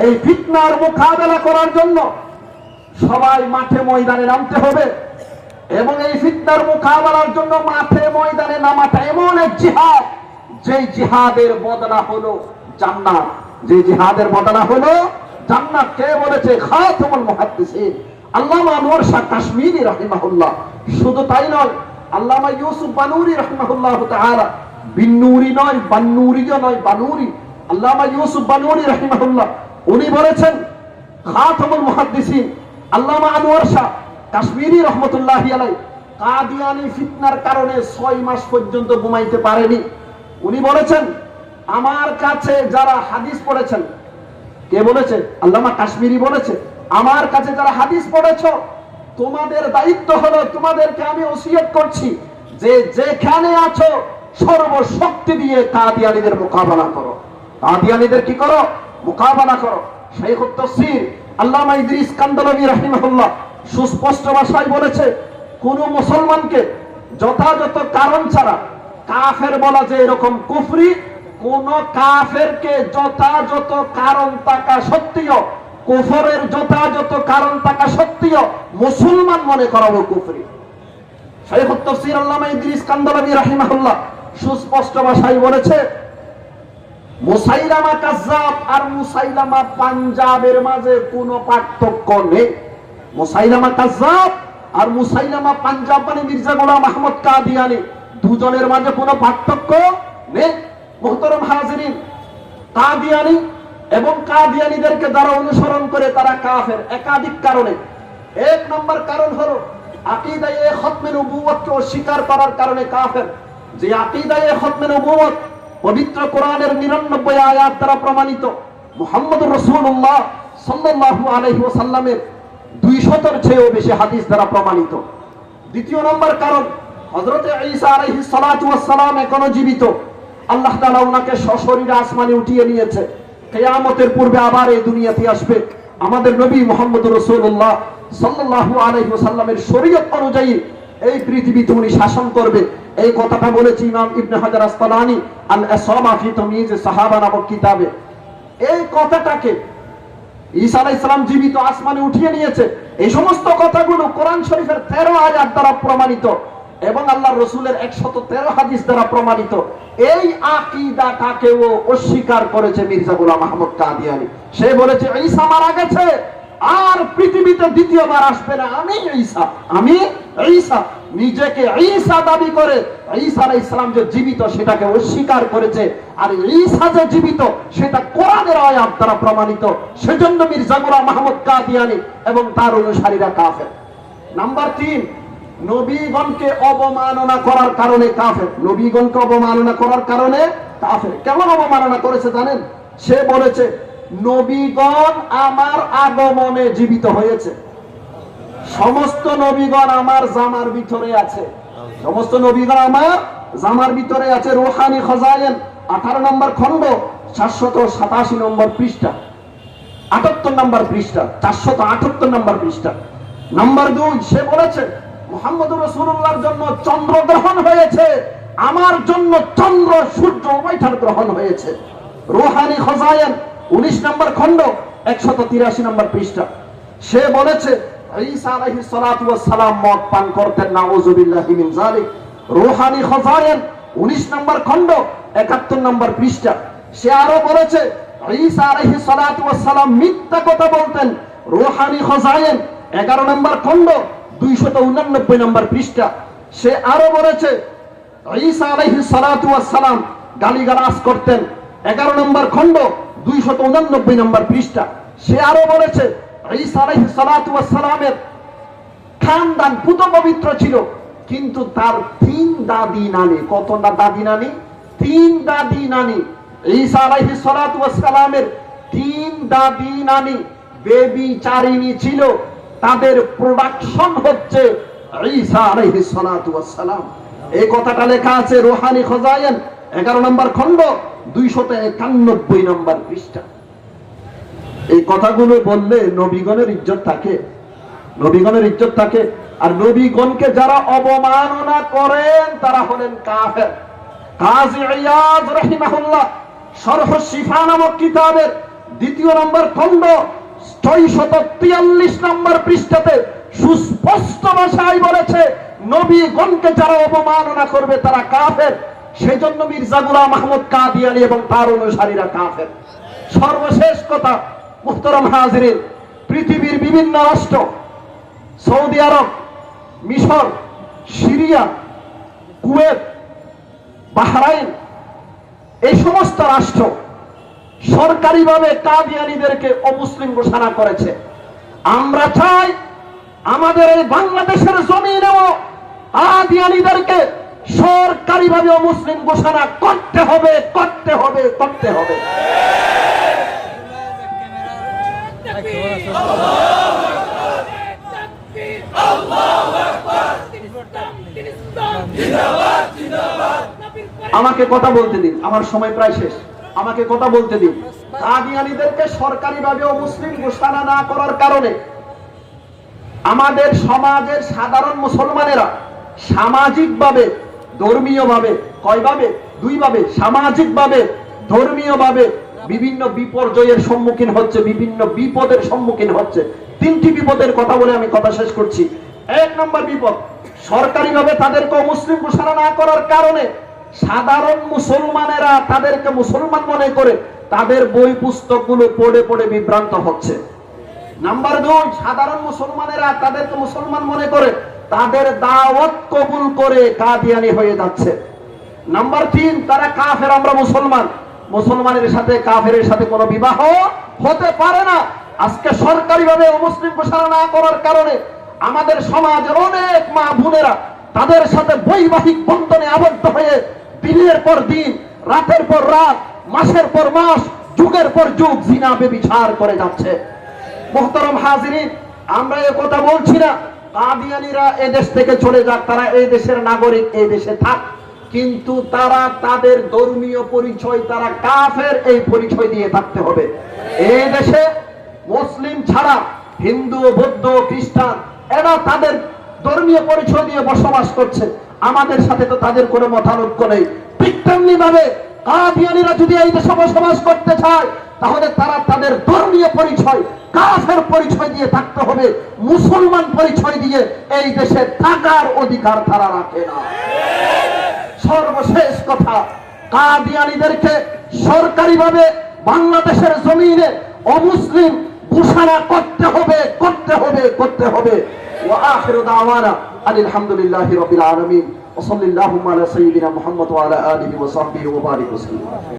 এই ফিতনার মোকাবেলা করার জন্য সবাই মাঠে ময়দানে নামতে হবে এবং এই ফিতনার মোকাবেলার জন্য মাঠে ময়দানে নামাটা এমন এক জিহাদ, যে জিহাদের বদলা হলো জান্নাত। যে জিহাদের বদলা হলো জান্নাত। কে বলেছে? খাতামুল মুহাদ্দিসিন আল্লামা আনোয়ার শাহ কাশ্মীরি রাহিমাহুল্লাহ। শুধু তাই নয়, আল্লামা ইউসুফ বানুরি রাহিমাহুল্লাহ তাআলা, বিন্নুরি নয়, বান্নুরিও নয়, বানুরি, আল্লামা ইউসুফ বানুরি রাহিমাহুল্লাহ, উনি বলেছেন খাতামুল মুহাদ্দিসিন আল্লামা আনোয়ার শাহ কাশ্মীরি রহমতুল্লাহি আলাইহি কাদিয়ানি ফিতনার কারণে 6 মাস পর্যন্ত ঘুমাইতে পারেনি। উনি বলেছেন, আমার কাছে যারা হাদিস পড়েছেন, কে বলেছে? আল্লামা কাশ্মীরি বলেছে, আমার কাছে যারা হাদিস পড়েছো, তোমাদের দায়িত্ব হলো, তোমাদেরকে আমি ওসিয়ত করছি যে যেখানে আছো সর্বশক্তি দিয়ে কাদিয়ানীদের মোকাবেলা করো। কাদিয়ানীদের কি করো? মোকাবেলা করো। শাইখুত তাফসীর আল্লামা ইদ্রিস কান্দালাবী রাহিমাহুল্লাহ সুস্পষ্ট ভাষায় বলেছে, কোন মুসলমানকে যথাযথ কারণ ছাড়া কাফের বলা যে এরকম কুফরি, কোন কাফেরকে যথাযথ কারণ থাকা সত্ত্বেও, কুফরের যথাযথ কারণ থাকা সত্ত্বেও মুসলমান মনে করাবো কুফরি। শাইখুত তাফসীর আল্লামা ইদ্রিস কান্দালাবী রাহিমাহুল্লাহ সুস্পষ্ট ভাষায় বলেছে, মুসাইলামা কাজ্জাব আর মুসাইলামা পাঞ্জাবের মাঝে কোনো পার্থক্য নেই। মুসাইলামা কাজ্জাব আর মুসাইলামা পাঞ্জাব মানে মির্জা গোলাম আহমদ কাদিয়ানী, দুজনের মাঝে কোনো পার্থক্য নেই। মুহতারাম হাজিরিন, কাদিয়ানী এবং কাদিয়ানীদেরকে যারা অনুসরণ করে তারা কাফের একাধিক কারণে। এক নম্বর কারণ হলো আকীদায়ে খতমে নবুয়তকে অস্বীকার করার কারণে কাফের। যে আকীদায়ে খতমে নবুয়ত পবিত্র কোরআনের 99 আয়াত দ্বারা প্রমাণিত, মুহাম্মদুর রাসূলুল্লাহ সাল্লাল্লাহু আলাইহি ওয়াসাল্লামের 200-এর চেয়েও বেশি হাদিস দ্বারা প্রমাণিত। দ্বিতীয় নম্বর কারণ, হযরত ঈসা আলাইহিস সালাতু ওয়াস সালাম এখনো জীবিত। আল্লাহ তাআলা ওনাকে সশরীরে আসমানে উঠিয়ে নিয়েছে। কিয়ামতের পূর্বে আবার এই দুনিয়াতে আসবে। আমাদের নবী মুহাম্মদুর রাসূলুল্লাহ সাল্লাল্লাহু আলাইহি ওয়াসাল্লামের শরীয়ত অনুযায়ী এই পৃথিবীতে উনি শাসন করবে। এই কথাটা বলেছে ইমাম ইবনে হাজার আসকালানী আল ইসাবা ফি তাময়িজ সাহাবা নামক কিতাবে। এই কথাটাকে ঈসা আলাইহিস সালাম জীবিত, আসমানে উঠিয়ে নিয়েছে, এই সমস্ত কথাগুলো কোরআন শরীফের 13 আয়াত দ্বারা প্রমাণিত এবং আল্লাহর রাসূলের 113 হাদিস দ্বারা প্রমাণিত। এই আকীদাটাকেও অস্বীকার করেছে মির্জা গোলাম আহমদ কাদিয়ানী। সে বলেছে ঈসা মারা গেছে, আর পৃথিবীতে দ্বিতীয়বার আসবে না, আমি ঈসা, আমি ঈসা। নিজেকে ঈসা দাবি করে ঈসা আলাইহিস সালাম যে জীবিত সেটাকে অস্বীকার করেছে। আর ঈসা যে জীবিত সেটা কোরআনের আয়াত দ্বারা প্রমাণিত। সেজন্য মির্জা গোলাম আহমদ কাদিয়ানী এবং তার অনুসারীরা কাফের। নাম্বার 3, নবীগণকে অবমাননা করার কারণে কাফের। নবীগণকে অবমাননা করার কারণে কাফের। কেমন অবমাননা করেছে জানেন? সে বলেছে, নবীগণ আমার আগমনে জীবিত হয়েছে, সমস্ত নবীগণ আমার জামার ভিতরে আছে, সমস্ত নবীগণ আমার জামার ভিতরে আছে। রুহানি খজায়েন 18 নম্বর খণ্ড 487 নম্বর পৃষ্ঠা, 78 নম্বর পৃষ্ঠা, 478 নম্বর পৃষ্ঠা। নাম্বার 2, সে বলেছে মুহাম্মদুর রাসূলুল্লাহর জন্য চন্দ্র গ্রহণ হয়েছে, আমার জন্য চন্দ্র সূর্য উভয়টার গ্রহণ হয়েছে। রুহানি খজায়েন 19 নম্বর খণ্ড 183 নম্বর পৃষ্ঠা। সে বলেছে ঈসা আলাইহিস সালাতু ওয়াস সালাম মদ পান করতেন, নাউযুবিল্লাহি মিন যালিক। রুহানি খজায়েন 19 নম্বর খণ্ড 71 নম্বর পৃষ্ঠা। সে আরো বলেছে ঈসা আলাইহিস সালাতু ওয়াস সালাম মিথ্যা কথা বলতেন। রুহানি খজায়েন 11 নম্বর খণ্ড 289 নম্বর পৃষ্ঠা। সে আরো বলেছে ঈসা আলাইহিস সালাতু ওয়াস সালাম গালিগালাজ করতেন। 11 নম্বর খণ্ড 289 নম্বর পৃষ্ঠা। সে আরো বলেছে ঈসা আলাইহিস সালাতু ওয়াস সালামের খানদান পুত পবিত্র ছিল, কিন্তু তার 3 দাদি নানি। কত দাদি নানি? 3 দাদি নানি। ঈসা আলাইহিস সালাতু ওয়াস সালামের 3 দাদি নানি বেবিচারিণী ছিল, তাদের প্রোডাকশন হচ্ছে ঈসা আলাইহিস সালাতু ওয়াস সালাম। এই কথাটা লেখা আছে রুহানি খজায়েন 11 নম্বর খণ্ড 291 নম্বর পৃষ্ঠা। এই কথাগুলো বললে নবীগণের ইজ্জত থাকে, নবীগণের ইজ্জত থাকে। আর নবীগণকে যারা অবমাননা করেন তারা হলেন কাফের। কাজী ইয়াদ রাহিমাহুল্লাহ শরহ শিফা নামক কিতাবের দ্বিতীয় নম্বর খণ্ড 643 নম্বর পৃষ্ঠাতে সুস্পষ্ট ভাষায় বলেছে, নবীগণকে যারা অবমাননা করবে তারা কাফের। সেজন্য মির্জা গোলাম আহমদ কাদিয়ানী এবং তার অনুসারীরা কাফের। সর্বশেষ কথা মুহতারাম হাজিরিন, পৃথিবীর বিভিন্ন রাষ্ট্র, সৌদি আরব, মিশর, সিরিয়া, কুয়েত, বাহরাইন, এই সমস্ত রাষ্ট্র সরকারিভাবে কাদিয়ানীদেরকে অমুসলিম ঘোষণা করেছে। আমরা চাই আমাদের এই বাংলাদেশের জমিনেও কাদিয়ানীদেরকে সরকারিভাবে অমুসলিম ঘোষণা করতে হবে, করতে হবে, করতে হবে। আমাকে কথা বলতে দিন, আমার সময় প্রায় শেষ, আমাকে কথা বলতে দিন। কাদিয়ানীদেরকে সরকারিভাবে অমুসলিম ঘোষণা না করার কারণে আমাদের সমাজের সাধারণ মুসলমানেরা সামাজিকভাবে, ধর্মীয়ভাবে, কয়ভাবে? দুইভাবে, সামাজিকভাবে, ধর্মীয়ভাবে বিভিন্ন বিপর্যয়ের সম্মুখীন হচ্ছে, বিভিন্ন বিপদের সম্মুখীন হচ্ছে। তিনটি বিপদের কথা বলে আমি কথা শেষ করছি। এক নম্বর বিপদ, সরকারিভাবে তাদেরকে মুসলিম ঘোষণা না করার কারণে সাধারণ মুসলমানেরা তাদেরকে মুসলমান মনে করে তাদের বই পুস্তকগুলো পড়ে পড়ে বিভ্রান্ত হচ্ছে। নাম্বার দুই, সাধারণ মুসলমানেরা তাদেরকে মুসলমান মনে করে তাদের দাওয়াত কবুল করে কাদিয়ানী হয়ে যাচ্ছে। নাম্বার তিন, তারা কাফের, আমরা মুসলমান, মুসলমানের সাথে কাফেরের সাথে কোনো বিবাহ হতে পারে না। আজকে সরকারিভাবে মুসলিম ঘোষণা না করার কারণে আমাদের সমাজের অনেক মা বোনেরা তাদের সাথে বৈবাহিক বন্ধনে আবদ্ধ হয়ে দিনের পর দিন, রাতের পর রাত, মাসের পর মাস, যুগের পর যুগ জিনা ব্যভিচার করে যাচ্ছে। মুহতারাম হাজিরিন, আমরা এ কথা বলছি না কাদিয়ানীরা এই দেশ থেকে চলে যাক, তারা এই দেশের নাগরিক, এই দেশে থাক, কিন্তু তারা তাদের ধর্মীয় পরিচয়, তারা কাফের, এই পরিচয় দিয়ে থাকতে হবে। এই দেশে মুসলিম ছাড়া হিন্দু, বৌদ্ধ, খ্রিস্টান এরা তাদের ধর্মীয় পরিচয় দিয়ে বসবাস করছে, আমাদের সাথে তো তাদের কোনো মতানৈক্য নেই। ঠিক তেমনি ভাবে কাদিয়ানীরা যদি এই দেশে বসবাস করতে চায় তাহলে তারা তাদের ধর্মীয় পরিচয়, কাফের পরিচয় দিয়ে থাকতে হবে, মুসলমান পরিচয় দিয়ে এই দেশে থাকার অধিকার তারা রাখে না। সর্বশেষ কথা, কাদিয়ানীদেরকে সরকারিভাবে বাংলাদেশের জমিনে অমুসলিম ঘোষণা করতে হবে, করতে হবে, করতে হবে। ওয়া আখিরু দাওয়ানা আলহামদুলিল্লাহি রাব্বিল আলামিন ওয়া সাল্লাল্লাহু আলা সাইয়্যিদিনা মুহাম্মদ ওয়া আলা আলিহি ওয়া সাহবিহি ওয়া বারিক ওয়া সাল্লাম।